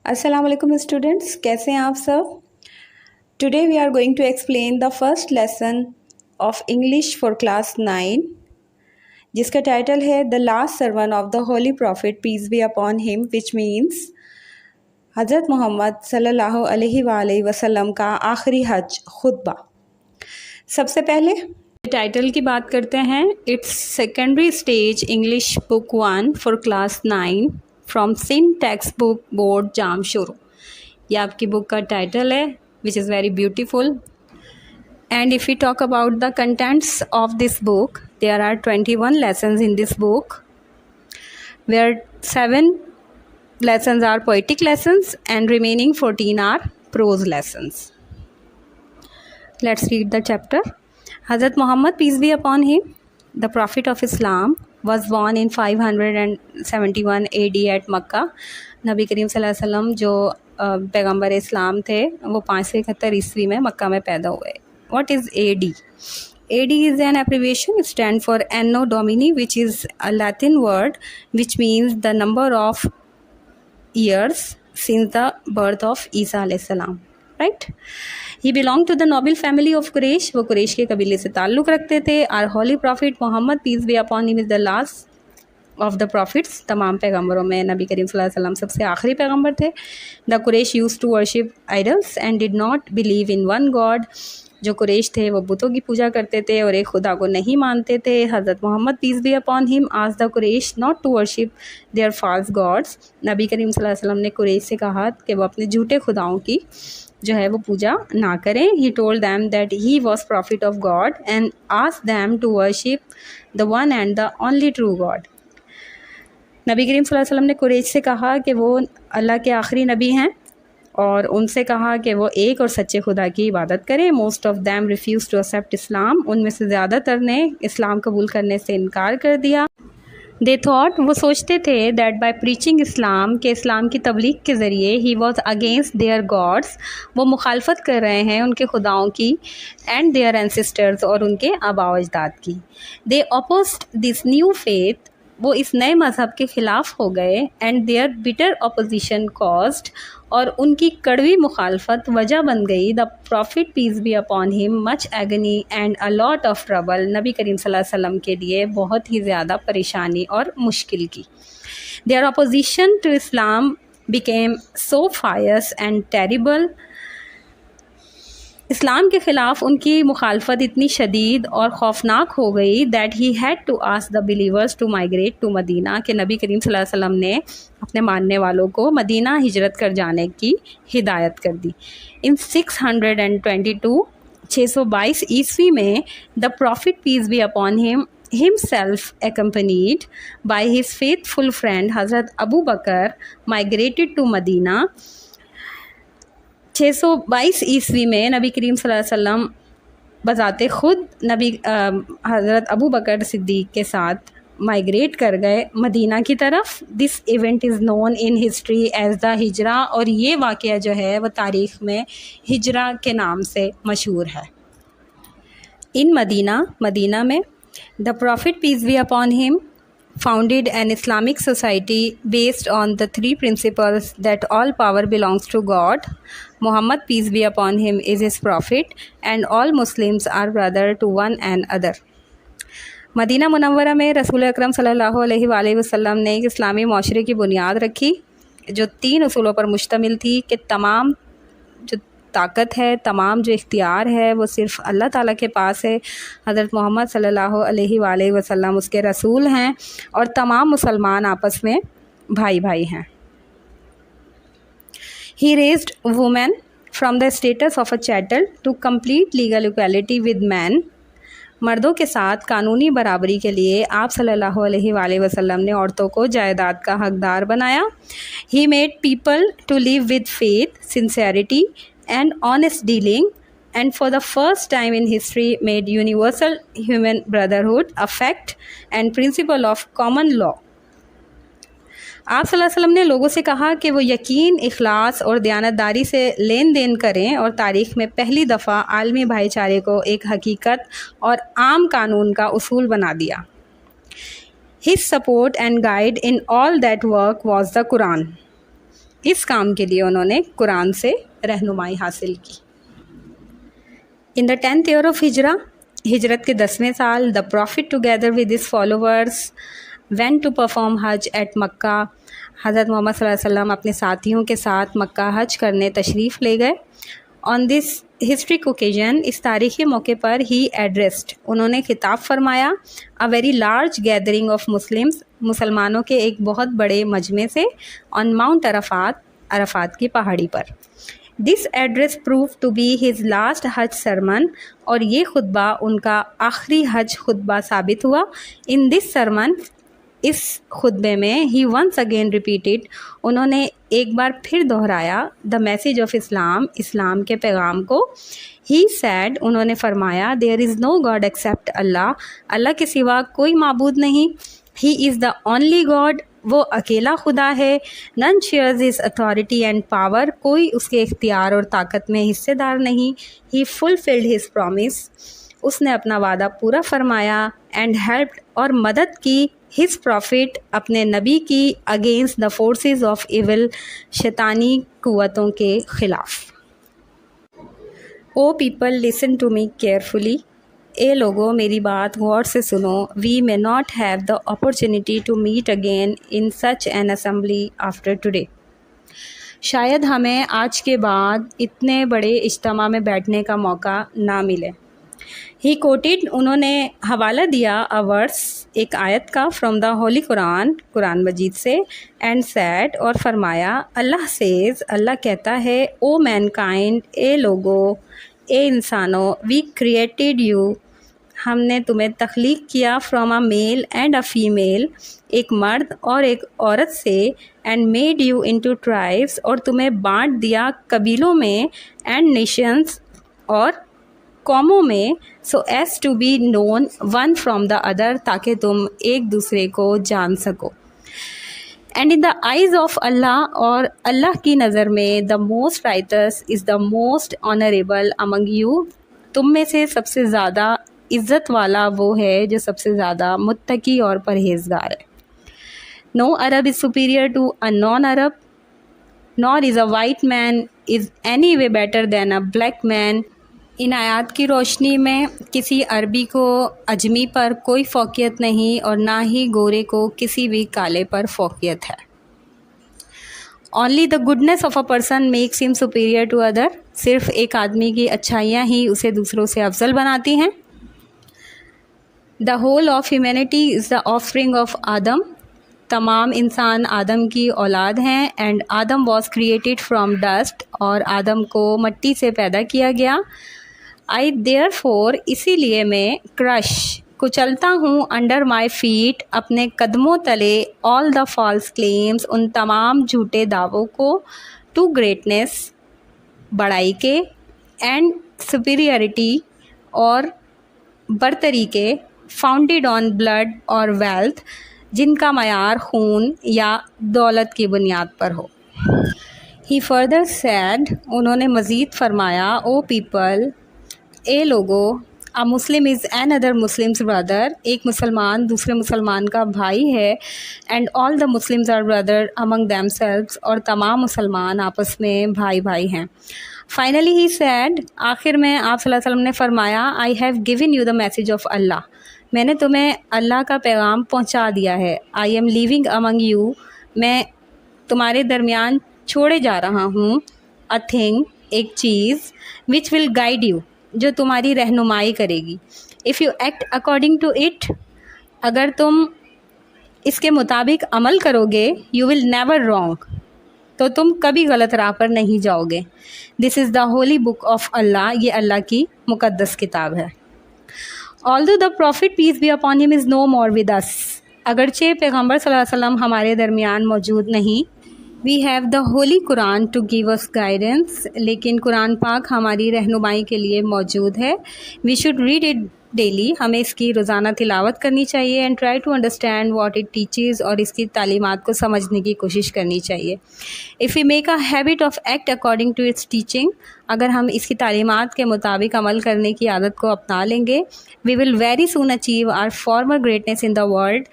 अस्सलाम वालेकुम स्टूडेंट्स, कैसे हैं आप सब। Today we are going to explain the first lesson of English for class 9 जिसका टाइटल है the last sermon of the holy prophet peace be upon him, which means हज़रत मोहम्मद सल्लल्लाहु अलैहि वसल्लम का आखिरी हज खुतबा। सबसे पहले टाइटल की बात करते हैं। It's secondary stage English book 1 for class 9 from Sindh text book board Jamshoro. ये आपकी बुक का टाइटल है, which is very beautiful. And if you talk about the contents of this book, there are 21 lessons in this book, where 7 lessons are poetic lessons and remaining 14 are prose lessons. Let's read the chapter. Hazrat Muhammad, peace be upon him, the Prophet of Islam, was born in 571 AD at Makkah. नबी करीम सल्लल्लाहु अलैहि वसल्लम जो पैगम्बर इस्लाम थे वो 571 ईस्वी में मक्का में पैदा हुए। What is AD? AD is an abbreviation, stand for Anno Domini, which is a Latin word which means the number of years since the birth of Isa alayhi salam, right? He belonged to the noble family of Quraysh. वो कुरैश के कबीले से ताल्लुक़ रखते थे। Our holy prophet Muhammad, peace be upon him, is the last of the prophets. तमाम पैगम्बरों में नबी करीम सल्लल्लाहु अलैहि वसल्लम सबसे आखिरी पैगम्बर थे। The Quraysh used to worship idols and did not believe in one God. जो कुरैश थे वो बुतों की पूजा करते थे और एक खुदा को नहीं मानते थे। हज़रत Mohammad peace be upon him asked the Quraysh not to worship their false gods. नबी करीम सल्लल्लाहु अलैहि वसल्लम ने कुरैश से कहा कि वो अपने झूठे खुदाओं की जो है वो पूजा ना करें। He told them that he was prophet of God and asked them to worship the one and the only true God. नबी करीम सल्लल्लाहु अलैहि वसल्लम ने कुरैश से कहा कि वो अल्लाह के आखिरी नबी हैं और उनसे कहा कि वो एक और सच्चे खुदा की इबादत करें। Most of them refuse to accept Islam. उनमें से ज़्यादातर ने इस्लाम कबूल करने से इनकार कर दिया। दे थॉट, वो सोचते थे दैट बाय प्रीचिंग इस्लाम, के इस्लाम की तबलीग के ज़रिए he was against their gods, वो मुखालफत कर रहे हैं उनके खुदाओं की, एंड देयर एंसेस्टर्स, और उनके आबा अजदाद की। They opposed this new faith, वो इस नए मज़हब के ख़िलाफ़ हो गए। And their bitter opposition caused, और उनकी कड़वी मुखालफत वजह बन गई the prophet peace be upon him much agony and a lot of trouble, नबी करीम सल्लल्लाहु अलैहि वसल्लम के लिए बहुत ही ज़्यादा परेशानी और मुश्किल की। Their opposition to Islam became so fierce and terrible, इस्लाम के ख़िलाफ़ उनकी मुखालफत इतनी शदीद और ख़ौफनाक हो गई that he had to ask the believers to migrate to Medina, कि नबी करीम सल्लल्लाहु अलैहि वसल्लम ने अपने मानने वालों को मदीना हिजरत कर जाने की हिदायत कर दी। इन 622 622 ईस्वी में the prophet peace be upon him himself accompanied by his faithful friend Hazrat Abu Bakr migrated to Medina। 622 ईस्वी में नबी करीम सल्लल्लाहु अलैहि वसल्लम बज़ाते ख़ुद नबी हज़रत अबू बकर सिद्दीक़ के साथ माइग्रेट कर गए मदीना की तरफ। This event is known in history as the Hijra, और ये वाक़या जो है वह तारीख़ में हिजरा के नाम से मशहूर है। इन मदीना में the prophet peace be upon him founded an Islamic society based on the 3 principles that all power belongs to God, Muhammad peace be upon him is his prophet, and all Muslims are brother to one another। Medina मुनव्वरा में रसूल अकरम सल्लल्लाहु अलैहि वसल्लम ने एक इस्लामी माशरे की बुनियाद रखी जो 3 उसूलों पर मुश्तमिल थी कि तमाम जो ताकत है, तमाम जो इख्तियार है वो सिर्फ़ अल्लाह ताला के पास है। हज़रत मोहम्मद सल्लल्लाहु अलैहि वसल्लम उसके रसूल हैं और तमाम मुसलमान आपस में भाई भाई हैं। He raised women from the status of a chattel to complete legal equality with man. मर्दों के साथ कानूनी बराबरी के लिए आप सल्लल्लाहु अलैहि वसल्लम ने औरतों को जायदाद का हकदार बनाया। He made people to live with faith, sincerity and honest dealing, and for the first time in history made universal human brotherhood a fact and principle of common law। आप सल्लल्लाहु अलैहि वसल्लम ने लोगों से कहा कि वो यकीन, इखलास और दयानतदारी से लेन देन करें, और तारीख़ में पहली दफ़ा आलमी भाईचारे को एक हकीकत और आम कानून का उसूल बना दिया। His support and guide in all that work was the Quran। इस काम के लिए उन्होंने कुरान से रहनुमाई हासिल की। In the 10th year of Hijra, हिजरत के 10वें साल, the prophet together with his followers went to perform Hajj at Mecca. हज़रत मोहम्मद सल्लल्लाहु अलैहि वसल्लम अपने साथियों के साथ मक्का हज करने तशरीफ़ ले गए। ऑन दिस हिस्ट्रिक ओकेजन, इस तारीख़ी मौके पर ही एड्रेस्ड, उन्होंने खिताब फरमाया a very large gathering of Muslims, मुसलमानों के एक बहुत बड़े मजमे से, ऑन माउंट अरफात, अरफात की पहाड़ी पर। This address prove to be his last hajj sermon, और ये खुतबा उनका आखिरी हज खुतबा साबित हुआ। इन दिस सरमन, इस खुतबे में ही वंस अगेन रिपीटेड, उन्होंने एक बार फिर दोहराया द मैसेज ऑफ इस्लाम, इस्लाम के पैगाम को। ही सैड, उन्होंने फरमाया there is no god except Allah, अल्लाह के सिवा कोई माबूद नहीं। He is the only god, वो अकेला खुदा है। None shares his authority and power, कोई उसके इख्तियार और ताकत में हिस्सेदार नहीं। ही फुलफिल्ड हिज प्रॉमिस, उसने अपना वादा पूरा फरमाया। एंड हेल्प्ड, और मदद की, हिज प्रॉफिट, अपने नबी की, against the forces of evil, शैतानी कुव्वतों के ख़िलाफ़। O people listen to me carefully, ए लोगों मेरी बात गौर से सुनो। We may not have the opportunity to meet again in such an assembly after today, शायद हमें आज के बाद इतने बड़े इज्तिमा में बैठने का मौका ना मिले। ही कोटेड, उन्होंने हवाला दिया अ वर्स, एक आयत का, from the holy Quran, Quran मजीद से। एंड सैड, और फरमाया, अल्लाह सेज, अल्लाह कहता है, ओ मैनकाइंड, ए लोगो, ए इंसानों, वी क्रिएटेड यू, हमने तुम्हें तख्लीक किया, from a male and a female, एक मर्द और एक औरत से। And made you into tribes, और तुम्हें बांट दिया कबीलों में, एंड नेशंस, और कौमों में, so as to be known one from the other, ताकि तुम एक दूसरे को जान सको। And in the eyes of Allah, और अल्लाह की नज़र में, the most righteous is the most honourable among you, तुम में से सबसे ज़्यादा इज़्ज़त वाला वो है जो सबसे ज़्यादा मुत्तकी और परहेज़गार है। No Arab is superior to a non Arab, nor is a white man is any way better than a black man. इन आयात की रोशनी में किसी अरबी को अजमी पर कोई फ़ौक़ियत नहीं, और ना ही गोरे को किसी भी काले पर फ़ौक़ियत है। Only the goodness of a person makes him superior to other, सिर्फ एक आदमी की अच्छाइयाँ ही उसे दूसरों से अफजल बनाती हैं। The whole of humanity is the offspring of Adam, तमाम इंसान आदम की औलाद हैं। And Adam was created from dust, और आदम को मट्टी से पैदा किया गया। आई देयरफॉर, इसीलिए मैं, क्रश, कुचलता हूँ, अंडर माई फीट, अपने कदमों तले, ऑल द फॉल्स क्लेम्स, उन तमाम झूठे दावों को, टू ग्रेटनेस, बड़ाई के, एंड सुपीरियरिटी, और बरतरी के, फाउंडेड ऑन ब्लड और वेल्थ, जिनका मयार खून या दौलत की बुनियाद पर हो। ही फर्दर सैड, उन्होंने मज़ीद फरमाया, ओ पीपल, ए लोगो, a Muslim is another Muslim's brother, एक मुसलमान दूसरे मुसलमान का भाई है। And all the Muslims are brother among themselves, और तमाम मुसलमान आपस में भाई भाई हैं। फाइनली ही सैड, आखिर में आप सल्लल्लाहु अलैहि वसल्लम ने फरमाया, I have given you the message of Allah, मैंने तुम्हें अल्लाह का पैगाम पहुंचा दिया है। I am living among you, मैं तुम्हारे दरमियान छोड़े जा रहा हूँ, अ थिंग, एक चीज़, विच विल गाइड यू, जो तुम्हारी रहनुमाई करेगी। If you act according to it, अगर तुम इसके मुताबिक अमल करोगे, यू विल नेवर रॉन्ग, तो तुम कभी गलत राह पर नहीं जाओगे। This is the holy book of Allah, ये अल्लाह की मुक़द्दस किताब है। Although the prophet peace be upon him is no more with us, अगरचे पैगम्बर सल्लल्लाहु अलैहि वसल्लम हमारे दरमियान मौजूद नहीं। We have the holy Quran to give us guidance, लेकिन कुरान पाक हमारी रहनुमाई के लिए मौजूद है। We should read it daily, हमें इसकी रोज़ाना तिलावत करनी चाहिए। And try to understand what it teaches, और इसकी तालीमात को समझने की कोशिश करनी चाहिए। If we make a habit of act according to its teaching, अगर हम इसकी तालीमात के मुताबिक अमल करने की आदत को अपना लेंगे, we will very soon achieve our former greatness in the world,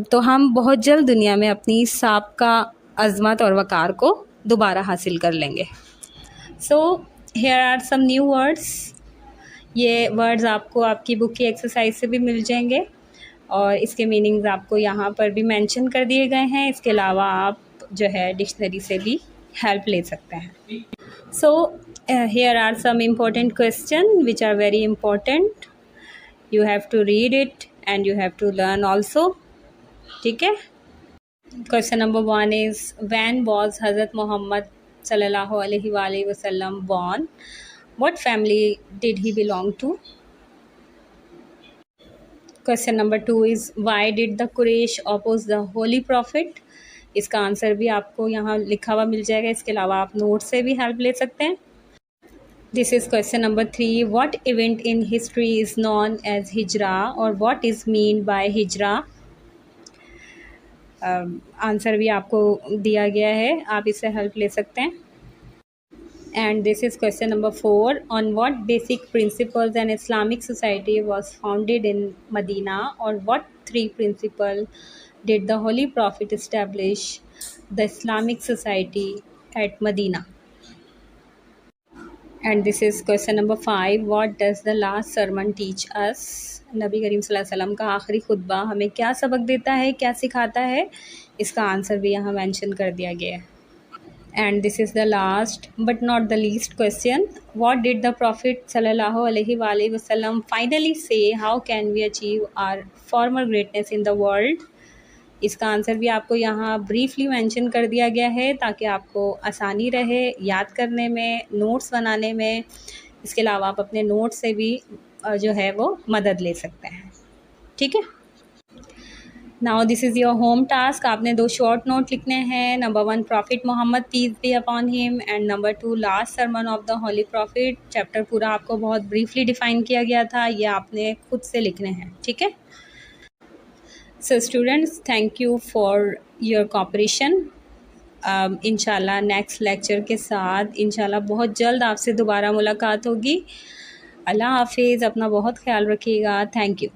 तो हम बहुत जल्द दुनिया में अपनी साबका अज़मत और वक़ार को दोबारा हासिल कर लेंगे। So here are some new words. ये वर्ड्स आपको आपकी बुक की एक्सरसाइज से भी मिल जाएंगे और इसके मीनिंग्स आपको यहाँ पर भी मेंशन कर दिए गए हैं। इसके अलावा आप जो है डिक्शनरी से भी हेल्प ले सकते हैं। सो here are some important questions which are very important. You have to read it and you have to learn also. ठीक है। Question number 1 is, when was Hazrat Muhammad sallallahu alaihi wasallam born? What family did he belong to? Question number 2 is, why did the Quraysh oppose the Holy Prophet? इसका answer भी आपको यहाँ लिखा हुआ मिल जाएगा। इसके अलावा आप नोट से भी हेल्प ले सकते हैं। This is question number 3. What event in history is known as Hijra, or what is mean by Hijra? Answer भी आपको दिया गया है, आप इससे हेल्प ले सकते हैं। And this is question number 4. On what basic principles an Islamic society was founded in Medina, or what 3 principles did the Holy Prophet establish the Islamic society at Medina? And this is question number 5. What does the last sermon teach us? नबी करीम सल्लल्लाहु अलैहि वसल्लम का आखिरी खुतबा हमें क्या सबक देता है, क्या सिखाता है? इसका आंसर भी यहाँ मेंशन कर दिया गया है। And this is the last but not the least question. What did the Prophet sallallahu alaihi wasallam finally say? How can we achieve our former greatness in the world? इसका answer भी आपको यहाँ briefly mention कर दिया गया है ताकि आपको आसानी रहे याद करने में, नोट्स बनाने में। इसके अलावा आप अपने नोट से भी जो है वो मदद ले सकते हैं। ठीक है। Now this is your home task. आपने 2 शॉर्ट नोट लिखने हैं। Number 1 prophet Mohammad peace be upon him, and number 2 last sermon of the holy prophet. Chapter पूरा आपको बहुत ब्रीफली डिफ़ाइन किया गया था, ये आपने खुद से लिखने हैं। ठीक है। So students, thank you for your cooperation. इंशाल्लाह नेक्स्ट लेक्चर के साथ इंशाल्लाह बहुत जल्द आपसे दोबारा मुलाकात होगी। अल्लाह हाफिज़, अपना बहुत ख्याल रखिएगा। Thank you.